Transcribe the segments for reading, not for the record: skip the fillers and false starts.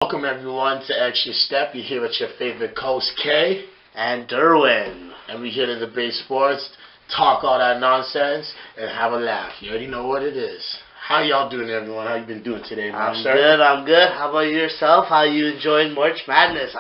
Welcome everyone to Extra Step. You're here with your favorite host Kay and Derwin. and we're here to debate sports, talk all that nonsense, and have a laugh. You already know what it is. How y'all doing, everyone? How you been doing today, Master? I'm good. How about yourself? How you enjoying March Madness?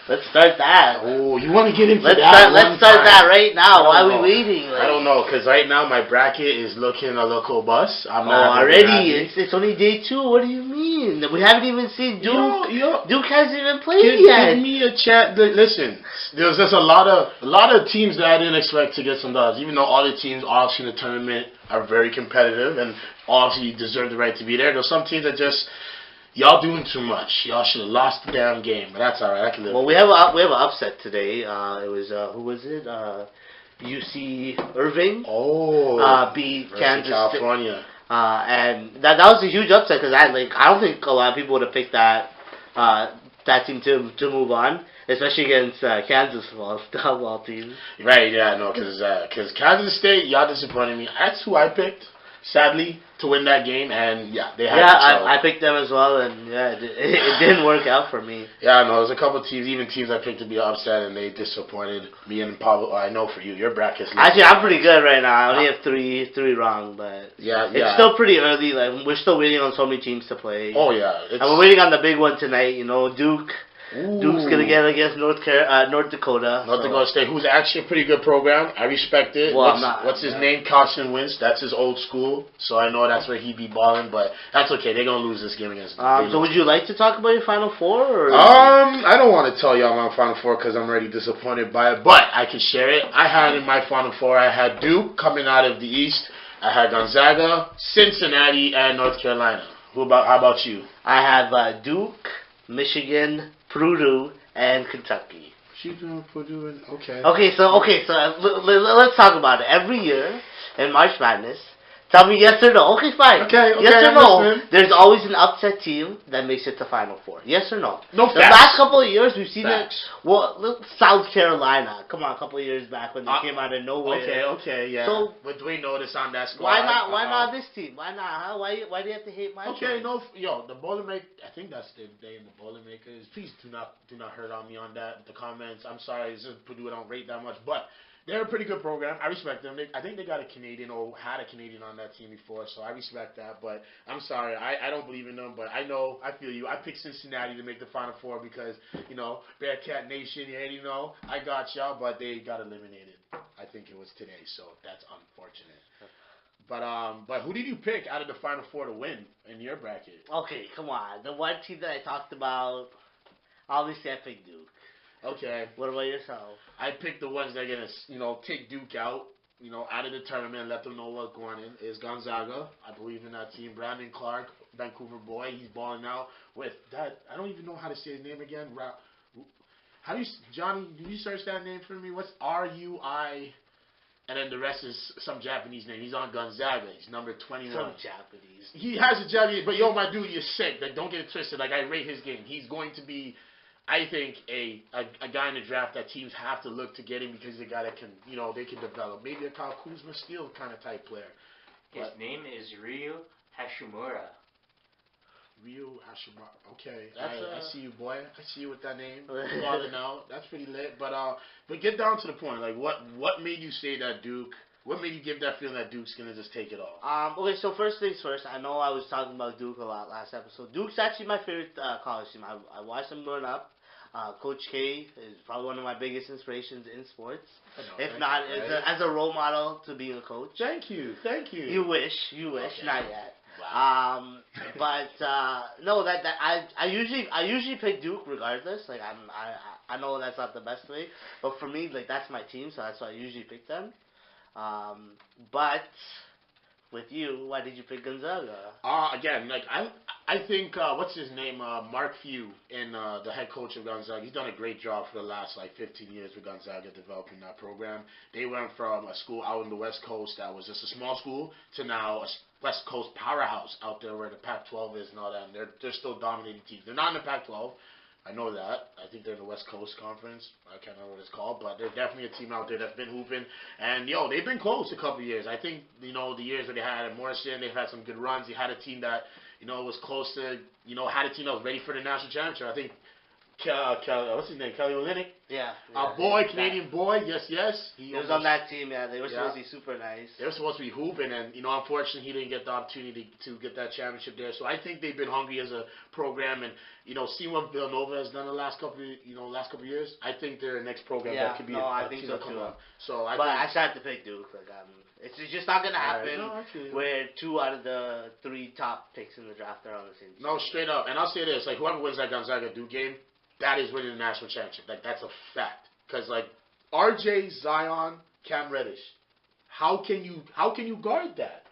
Let's start that. Oh, you want to get into let's that? Let's start that right now. Why are we waiting? I don't know, because right now my bracket is looking a little bust. I'm not already? It's only day 2. What do you mean? We haven't even seen Duke. Duke hasn't even played yet. Give me a chat. Listen, there's just a lot of teams that I didn't expect to get some dollars. Even though all the teams obviously in the tournament are very competitive and obviously deserve the right to be there. There's some teams that just y'all doing too much. Y'all should have lost the damn game, but that's all right. I can live. Well, we have an upset today. It was who was it? UC Irving. Beat Kansas California. And that was a huge upset because I don't think a lot of people would have picked that team to move on, especially against Kansas of all teams. Right? Yeah, no, because Kansas State, y'all disappointed me. That's who I picked. Sadly, to win that game, and they had. Yeah, I picked them as well, and it didn't work out for me. Yeah, no, there's a couple of teams, even teams I picked to be upset, and they disappointed me and Pablo. I know for you, your bracket's. Actually, I'm pretty good right now. I only have three wrong, but it's still pretty early. Like we're still waiting on so many teams to play. Oh yeah, and we're waiting on the big one tonight. You know, Duke. Ooh. Duke's gonna get against North Dakota. North Dakota State, who's actually a pretty good program. I respect it. Well, what's his name? Carson Wentz. That's his old school. So I know that's where he'd be balling. But that's okay. They're gonna lose this game against. So would you like to talk about your Final Four? Or I don't want to tell y'all my Final Four because I'm already disappointed by it. But I can share it. I had in my Final Four. I had Duke coming out of the East. I had Gonzaga, Cincinnati, and North Carolina. How about you? I have Duke, Michigan, Purdue, and Kentucky. Purdue, okay. Okay, so let's talk about it. Every year in March Madness, tell me yes or no. Okay, fine. Okay, yes or I'm no. listening. There's always an upset team that makes it to Final Four. Yes or no? No The facts. last couple of years, we've seen Facts. it. Well, South Carolina. Come on, a couple of years back when they came out of nowhere. Okay, yeah. So, but do we notice on that squad? Why not this team? Why not? Huh? Why do you have to hate my choice? The Boilermaker. I think that's the day in the Boilermakers. Please do not hurt on me on that. The comments. I'm sorry, it's just Purdue. I don't rate that much, but they're a pretty good program. I respect them. I think they got a Canadian or had a Canadian on that team before, so I respect that. But I'm sorry, I don't believe in them. But I feel you. I picked Cincinnati to make the Final Four because Bearcat Nation. I got y'all, but they got eliminated. I think it was today, so that's unfortunate. But who did you pick out of the Final Four to win in your bracket? Okay, come on. The one team that I talked about, obviously I picked Duke. Okay. What about yourself? I picked the ones that are gonna, take Duke out, out of the tournament and let them know what's going on. Is Gonzaga. I believe in that team. Brandon Clark, Vancouver boy, he's balling out with that. I don't even know how to say his name again. How do you, Johnny? Do you search that name for me? What's RUI? And then the rest is some Japanese name. He's on Gonzaga. He's number 21. Some Japanese. He has a Japanese, but my dude, you're sick. Like, don't get it twisted. Like, I rate his game. He's going to be, I think, a guy in the draft that teams have to look to get him because the guy that can, they can develop. Maybe a Kyle Kuzma Steele kind of type player. His name is Ryu Hashimura. Ryu Hashimura. Okay, I see you, boy. I see you with that name. Falling out. That's pretty lit. But get down to the point. Like, what made you say that Duke? What made you give that feeling that Duke's gonna just take it all? Okay, so first things first. I know I was talking about Duke a lot last episode. Duke's actually my favorite college team. I watched them growing up. Coach K is probably one of my biggest inspirations in sports. If not, as a role model to being a coach. Thank you. You wish, Okay. not yet. Wow. No, that I usually pick Duke regardless. Like I know that's not the best way, but for me, like that's my team, so that's why I usually pick them. But with you, why did you pick Gonzaga? Again, like I think what's his name, Mark Few, and the head coach of Gonzaga. He's done a great job for the last 15 years with Gonzaga developing that program. They went from a school out on the West Coast that was just a small school to now a West Coast powerhouse out there where the Pac-12 is and all that. And they're still dominating teams. They're not in the Pac-12. I know that. I think they're in the West Coast Conference. I can't remember what it's called, but they're definitely a team out there that's been hooping. And, they've been close a couple of years. I think, the years that they had at Morrison, they've had some good runs. They had a team that, it was close to, had a team that was ready for the national championship. I think, what's his name, Kelly Olynyk? Yeah. Our boy, Canadian boy, yes. He was on that team, yeah. They were supposed to be super nice. They were supposed to be hooping, and, unfortunately, he didn't get the opportunity to get that championship there. So I think they've been hungry as a program, and, seeing what Villanova has done the last couple of years, I think they're the next program that could be I think team so that come too. up. So I started to pick Duke. It's just not going to happen Right. where 2 out of the 3 top picks in the draft are on the same team. No, straight up. And I'll say this, whoever wins that Gonzaga-Duke game, that is winning the national championship. That's a fact. Because, RJ, Zion, Cam Reddish, how can you guard that?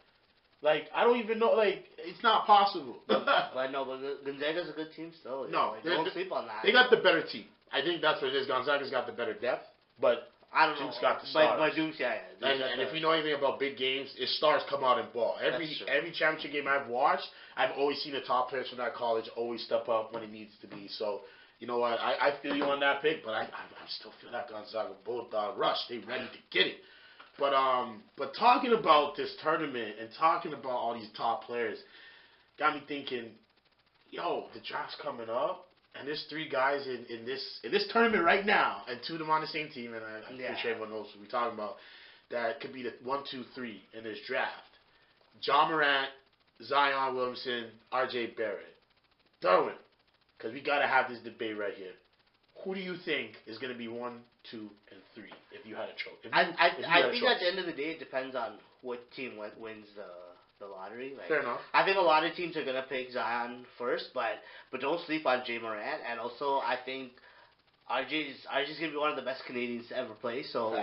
I don't even know. It's not possible. But Gonzaga's a good team still. No, don't sleep on that. They got the better team. I think that's what it is. Gonzaga's got the better depth, but I don't Duke's know. got the stars. But Duke's, yeah. And if you know anything about big games, its stars come out and ball. Every championship game I've watched, I've always seen the top players from that college always step up when it needs to be. So, you know what? I feel you on that pick, but I still feel that Gonzaga both rush. They ready to get it. But talking about this tournament and talking about all these top players got me thinking, the draft's coming up, and there's 3 guys in this tournament right now, and 2 of them on the same team, and I'm pretty sure everyone knows what we're talking about. That could be the 1, 2, 3 in this draft. John Morant, Zion Williamson, R.J. Barrett. Darwin, because we got to have this debate right here. Who do you think is going to be 1, 2, and 3 if you had a choice? I think at the end of the day, it depends on what team wins the lottery. Fair enough. I think a lot of teams are going to pick Zion first, but don't sleep on Jay Morant. And also, I think RJ's going to be one of the best Canadians to ever play. So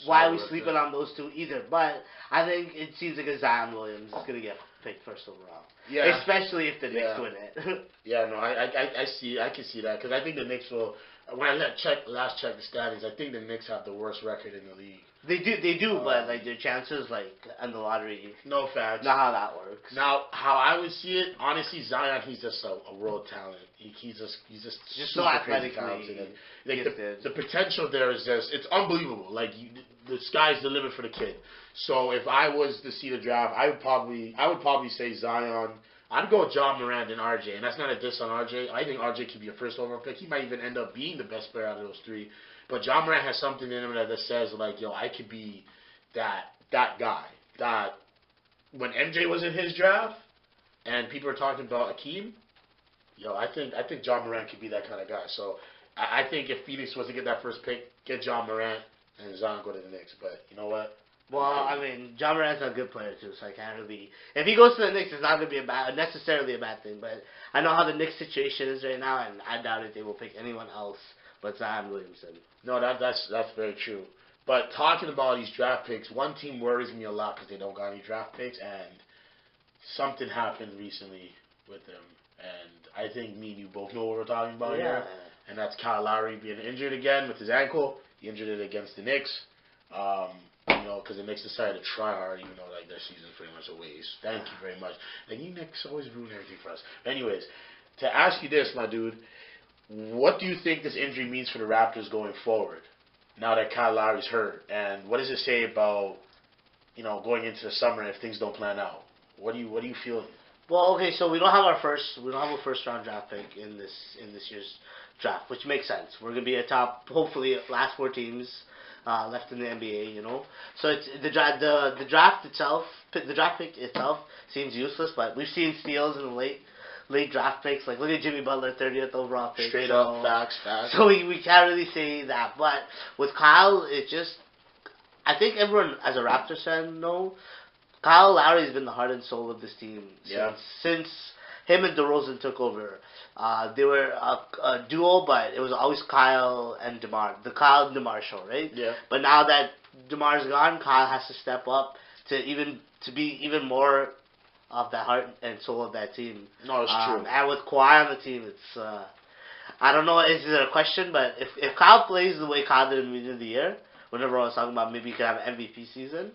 why are we sleeping on those 2 either? But I think it seems like a Zion Williams is going to get picked first overall. Yeah. Especially if the Knicks win it. Yeah, no, I can see that because I think the Knicks will. When I last check the standings, I think the Knicks have the worst record in the league. They do, but their chances in the lottery. No facts. Not how that works. Now, how I would see it, honestly, Zion, he's just a world talent. He's just so athletically talented. gifted. The potential there is it's unbelievable. The sky's the limit for the kid. So if I was to see the draft, I would probably say Zion. I'd go with John Morant and RJ, and that's not a diss on RJ. I think RJ could be a first overall pick. He might even end up being the best player out of those 3. But John Morant has something in him that says I could be that guy. That when MJ was in his draft, and people were talking about Akeem, I think John Morant could be that kind of guy. So I think if Phoenix was to get that first pick, get John Morant and Zion go to the Knicks. But you know what? Well, I mean, John Morant's a good player too, so I can't really. If he goes to the Knicks, it's not going to be necessarily a bad thing. But I know how the Knicks situation is right now, and I doubt if they will pick anyone else but Zion Williamson. No, that's very true. But talking about these draft picks, one team worries me a lot because they don't got any draft picks, and something happened recently with them, and I think me and you both know what we're talking about here, and that's Kyle Lowry being injured again with his ankle. He injured it against the Knicks. Because the Knicks decided to try hard, even though their season's pretty much a waste. Thank you very much. You Knicks always ruin everything for us. Anyways, to ask you this, my dude, what do you think this injury means for the Raptors going forward? Now that Kyle Lowry's hurt, and what does it say about going into the summer if things don't plan out? What do you feel? Well, okay, so we don't have a first round draft pick in this year's draft, which makes sense. We're gonna be a top, hopefully, last 4 teams. Left in the NBA, So it's the draft pick itself seems useless, but we've seen steals in the late draft picks. Look at Jimmy Butler, 30th overall pick. Straight up, facts. So we can't really say that. But with Kyle, I think everyone as a Raptors fan Kyle Lowry has been the heart and soul of this team since him and DeRozan took over. They were a duo, but it was always Kyle and DeMar. The Kyle and DeMar show, right? Yeah. But now that DeMar's gone, Kyle has to step up to be even more of the heart and soul of that team. No, it's true. And with Kawhi on the team, it's I don't know, is it a question? But if Kyle plays the way Kyle did in the beginning of the year, whenever I was talking about maybe he could have an MVP season.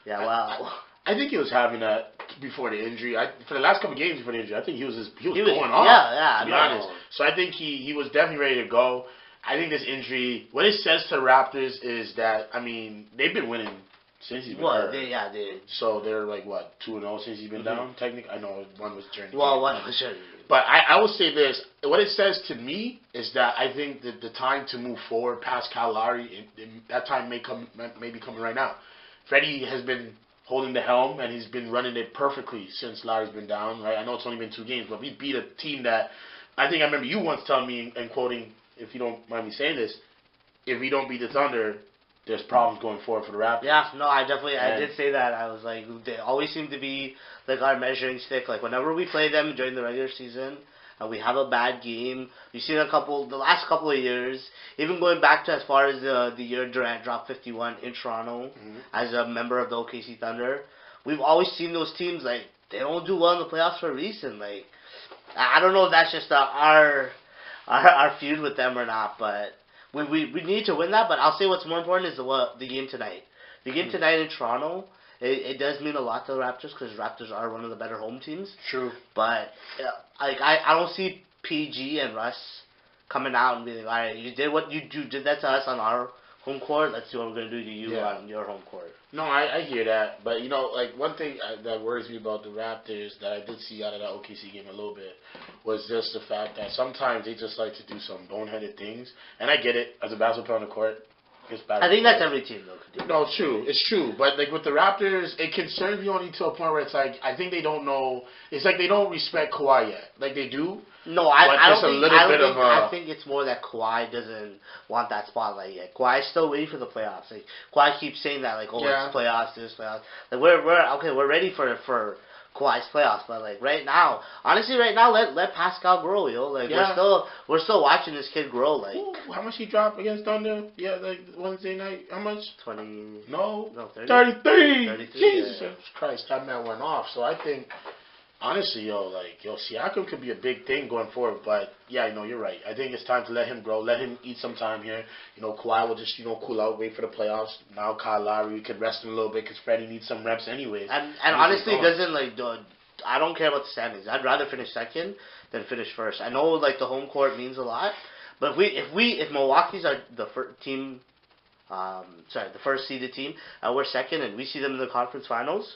Yeah, wow. I think he was having that before the injury. For the last couple of games before the injury, I think he was going off. Yeah, to be honest. So I think he was definitely ready to go. I think this injury, what it says to the Raptors is that, they've been winning Since he's been Well, hurt. So they're like what 2-0 since he's been down. Technically, I know one was during. Well, one was during. But I will say this: what it says to me is that I think that the time to move forward past Kyle Lowry, that time may be coming right now. Freddie has been holding the helm and he's been running it perfectly since Lowry's been down. Right? I know it's only been 2 games, but we beat a team that I think I remember you once telling me and quoting, if you don't mind me saying this, if we don't beat the Thunder, there's problems going forward for the Raptors. Yeah, no, I did say that. I was like, they always seem to be like our measuring stick. Like whenever we play them during the regular season and we have a bad game, you've seen the last couple of years, even going back to as far as the year Durant dropped 51 in Toronto as a member of the OKC Thunder, we've always seen those teams like they don't do well in the playoffs for a reason. Like I don't know if that's just our feud with them or not, but. We need to win that, but I'll say what's more important is the game tonight. The game tonight in Toronto, it does mean a lot to the Raptors because Raptors are one of the better home teams. True. But I don't see PG and Russ coming out and being like, all right, you did what you did that to us on our home court. Let's see what we're gonna do to you on your home court. No, I hear that, but like one thing that worries me about the Raptors that I did see out of that OKC game a little bit was just the fact that sometimes they just like to do some boneheaded things, and I get it as a basketball player on the court. I think that's every team though. No, it's true. It's true. But like with the Raptors, it concerns me only to a point where it's like I think they don't know. It's like they don't respect Kawhi yet. Like they do. No, I think it's more that Kawhi doesn't want that spotlight yet. Kawhi's still waiting for the playoffs. Like Kawhi keeps saying that, like, oh, it's playoffs, this playoffs. Like we're ready for Kawhi's playoffs, but like honestly, let Pascal grow, yo. Like we're still watching this kid grow. Like how much he dropped against Thunder? Yeah, like Wednesday night. How much? 20. No, 30. 33. Jesus Christ, that man went off. So I think. Honestly, Siakam could be a big thing going forward, but yeah, you're right. I think it's time to let him grow, let him eat some time here. Kawhi will just, cool out, wait for the playoffs. Now Kyle Lowry, we could rest him a little bit because Freddie needs some reps anyways. And honestly, it doesn't I don't care about the standings. I'd rather finish second than finish first. I know the home court means a lot, but if Milwaukee's are the first seeded team, and we're second, and we see them in the conference finals.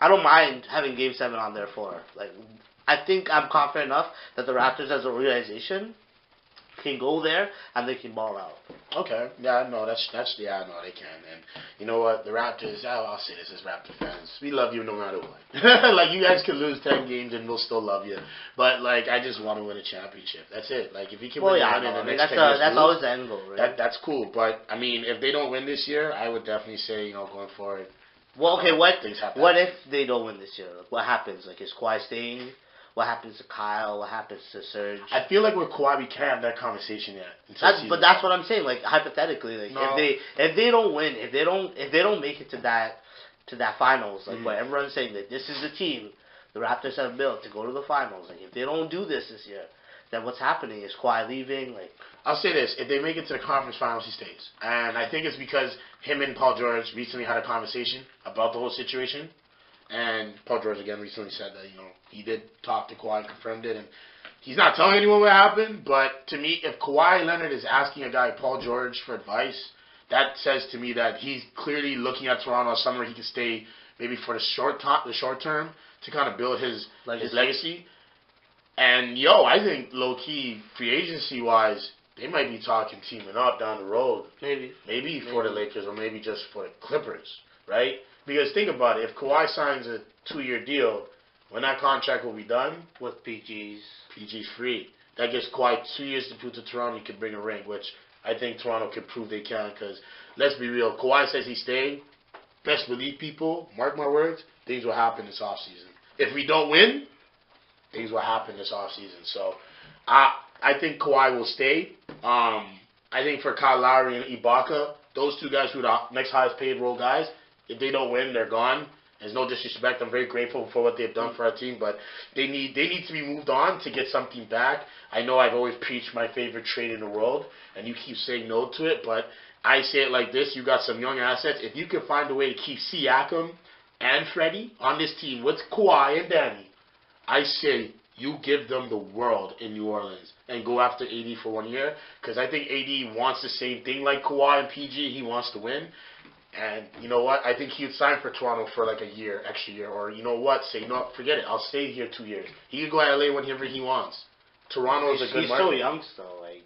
I don't mind having Game 7 on their floor. I think I'm confident enough that the Raptors as an organization can go there and they can ball out. Okay. Yeah, no, I know they can. And you know what? The Raptors, I'll say this as Raptor fans, we love you no matter what. You guys could lose 10 games and we'll still love you. But, I just want to win a championship. That's it. If you can win one in the next 10 years, that's always the end goal, right? That's cool. But, if they don't win this year, I would definitely say, going forward. Well, okay, what if they don't win this year? What happens? Is Kawhi staying? What happens to Kyle? What happens to Serge? I feel like with Kawhi, we can't have that conversation yet. That's what I'm saying. Hypothetically, if they don't win, if they don't make it to that finals, what everyone's saying that this is the team the Raptors have built to go to the finals. If they don't do this year, then what's happening? Is Kawhi leaving? I'll say this: if they make it to the conference finals, he stays, and I think it's because him and Paul George recently had a conversation about the whole situation. And Paul George again recently said that he did talk to Kawhi and confirmed it, and he's not telling anyone what happened. But to me, if Kawhi Leonard is asking a guy Paul George for advice, that says to me that he's clearly looking at Toronto as somewhere he can stay maybe for the short term to kind of build his legacy. And I think low key free agency wise, they might be talking teaming up down the road. Maybe for the Lakers or maybe just for the Clippers, right? Because think about it, if Kawhi signs a 2-year deal, when that contract will be done, with PG's free. That gives Kawhi 2 years to prove to Toronto he can bring a ring, which I think Toronto can prove they can. Because let's be real, Kawhi says he's staying. Best believe people, mark my words, things will happen this offseason. If we don't win, things will happen this offseason. So I think Kawhi will stay. I think for Kyle Lowry and Ibaka, those two guys who are the next highest paid role guys, if they don't win, they're gone. There's no disrespect. I'm very grateful for what they've done for our team, but they need to be moved on to get something back. I know I've always preached my favorite trade in the world, and you keep saying no to it, but I say it like this. You got some young assets. If you can find a way to keep Siakam and Freddie on this team with Kawhi and Danny, I say you give them the world in New Orleans and go after AD for 1 year, because I think AD wants the same thing like Kawhi and PG. He wants to win. And you know what? I think he would sign for Toronto for like a year, extra year, or you know what? Say, you know what? Forget it. I'll stay here 2 years. He could go to LA whenever he wants. Toronto is a good He's market. so young still. Like,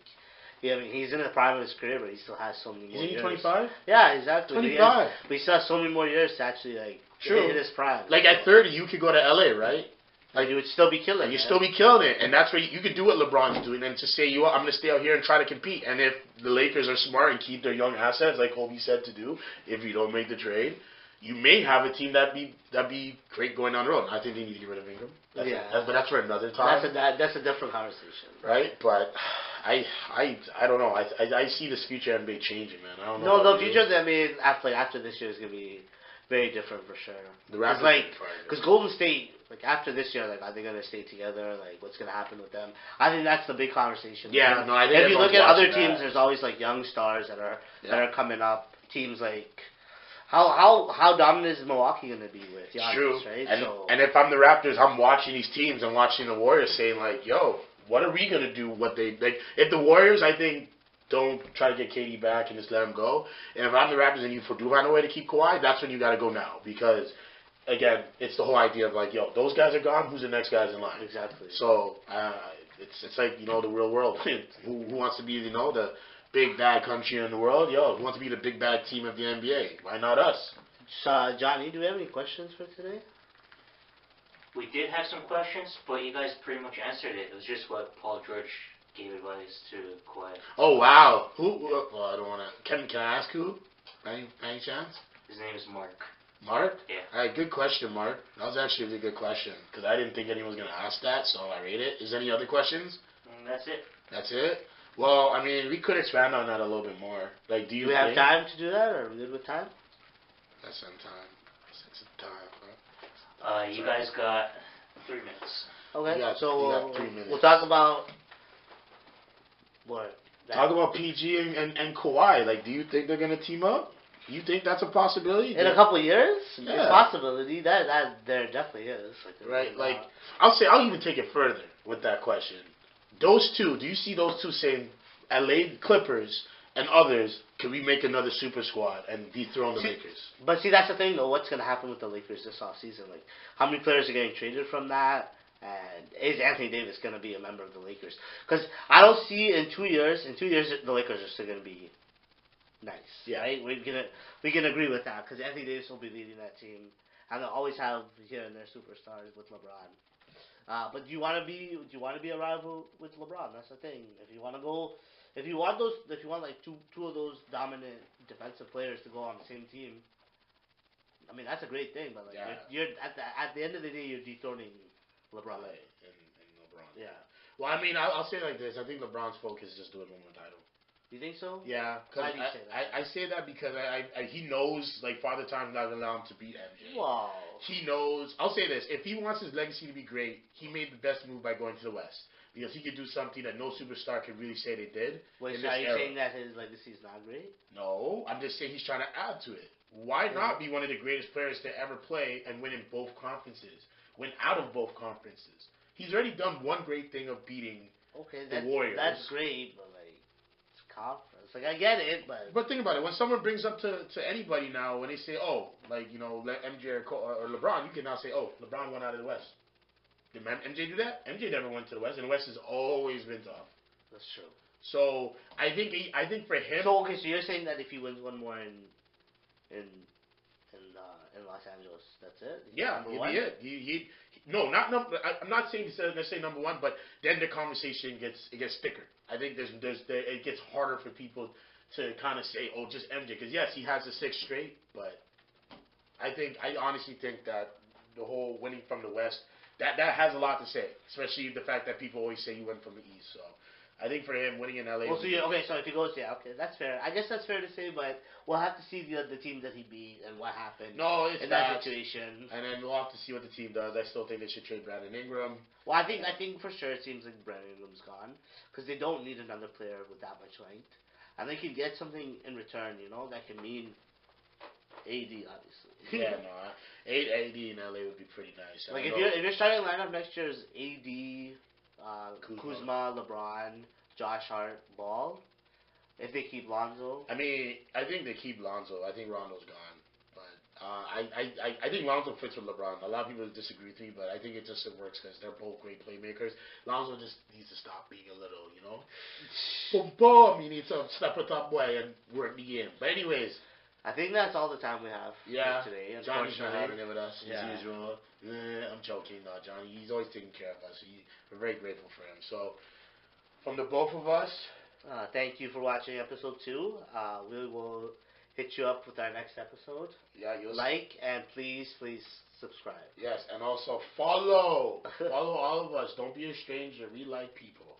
yeah, I mean, he's in the prime of his career, but he still has so many more Isn't he years. 25? Yeah, exactly. 25. But he still has so many more years to actually like True. hit his prime. Like at 30, you could go to LA, right? Like, you would still be killing. And you man. still be killing it, and that's where you could do what LeBron's doing, and just say, you know what, I'm going to stay out here and try to compete. And if the Lakers are smart and keep their young assets, like Kobe said to do, if you don't make the trade, you may have a team that'd be great going down the road. I think they need to get rid of Ingram. But that's for another time. That's a different conversation, right? But I don't know. I see this future NBA changing, man. I don't know. No, the future of the NBA after this year is gonna be very different for sure. The Raptors, because Golden State, like after this year, like are they gonna stay together? Like what's gonna happen with them? I think that's the big conversation. Yeah, no, I think if you look at other teams, that. there's always like young stars that are coming up. Teams like how dominant is Milwaukee gonna be with Giannis, True. right? And if I'm the Raptors, I'm watching these teams. I'm watching the Warriors, saying like, yo, what are we gonna do? What they like? If the Warriors, I think, don't try to get KD back and just let him go. And if I'm the Raptors and you do find a way to keep Kawhi, that's when you got to go now. Because, again, it's the whole idea of like, yo, those guys are gone. Who's the next guys in line? Exactly. So it's like, you know, the real world. who wants to be, you know, the big bad country in the world? Yo, who wants to be the big bad team of the NBA? Why not us? Johnny, do we have any questions for today? We did have some questions, but you guys pretty much answered it. It was just what Paul George gave advice to Kawhi. Oh, wow. Who? Well, I don't want to. Can I ask who? Any chance? His name is Mark. Mark? Yeah. All right, good question, Mark. That was actually a really good question because I didn't think anyone was going to ask that, so I rate it. Is there any other questions? That's it. That's it? Well, I mean, we could expand on that a little bit more. Like, do we have time to do that, or are we good with time? That's some time. That's some time, You guys got 3 minutes. Okay, we got 3 minutes. We'll talk about what? Talk about PG and Kawhi. Like, do you think they're gonna team up? You think that's a possibility? In a couple of years? Yeah. It's a possibility. That there definitely is. Right. Like, I'll even take it further with that question. Those two. Do you see those two saying, LA Clippers and others, can we make another super squad and dethrone the Lakers? But see, that's the thing, though. What's going to happen with the Lakers this offseason? Like, how many players are getting traded from that? And is Anthony Davis going to be a member of the Lakers? Because I don't see in 2 years, the Lakers are still going to be nice. Yeah. Right? We can agree with that because Anthony Davis will be leading that team. And they'll always have here and there superstars with LeBron. But do you want to be a rival with LeBron? That's the thing. If you want like two of those dominant defensive players to go on the same team, I mean that's a great thing. But like you're at the end of the day, you're dethroning LeBron. And LeBron. Yeah. Well, I mean, I'll say it like this. I think LeBron's focus is just doing one more title. You think so? Yeah. Why do you say that? I say that because he knows, like, Father Time's not going to allow him to beat MJ. Wow. He knows. I'll say this. If he wants his legacy to be great, he made the best move by going to the West. Because he could do something that no superstar could really say they did. Wait, so are you saying that his legacy is not great? No. I'm just saying he's trying to add to it. Why not be one of the greatest players to ever play and win in both conferences? Win out of both conferences. He's already done one great thing of beating the Warriors. That's great, but like it's conference. Like I get it, but think about it. When someone brings up to anybody now, when they say, "Oh, like you know, MJ or LeBron," you can now say, "Oh, LeBron went out of the West." Did MJ do that? MJ never went to the West, and the West has always been tough. That's true. So I think for him. So okay, so you're saying that if he wins one more in Los Angeles, that's it? Yeah, he'd be it. No, not number. I'm not saying let's say number one, but then the conversation gets thicker. I think it gets harder for people to kind of say, oh, just MJ, because yes, he has the 6 straight, but I honestly think that the whole winning from the West that has a lot to say, especially the fact that people always say you went from the East. So I think for him winning in LA. Well, so so if he goes, that's fair. I guess that's fair to say, but we'll have to see the team that he beat and what happened. No, it's in that situation. And then we'll have to see what the team does. I still think they should trade Brandon Ingram. Well, I think for sure it seems like Brandon Ingram's gone because they don't need another player with that much length, and they can get something in return. You know, that can mean AD obviously. Yeah, no, AD in LA would be pretty nice. Like if your starting lineup next year is AD, Kuzma, LeBron, Josh Hart, Ball. If they keep Lonzo. I mean, I think they keep Lonzo. I think Rondo's gone. But I think Lonzo fits with LeBron. A lot of people disagree with me, but I think it just works because they're both great playmakers. Lonzo just needs to stop being a little, boom, boom. He needs to step up top boy and work the game. But anyways. I think that's all the time we have for today. Johnny's not having it with us as usual. I'm joking, no, Johnny. He's always taking care of us. We're very grateful for him. So, from the both of us, thank you for watching episode 2. We will hit you up with our next episode. Yeah, you'll like and please subscribe. Yes, and also follow all of us. Don't be a stranger. We like people.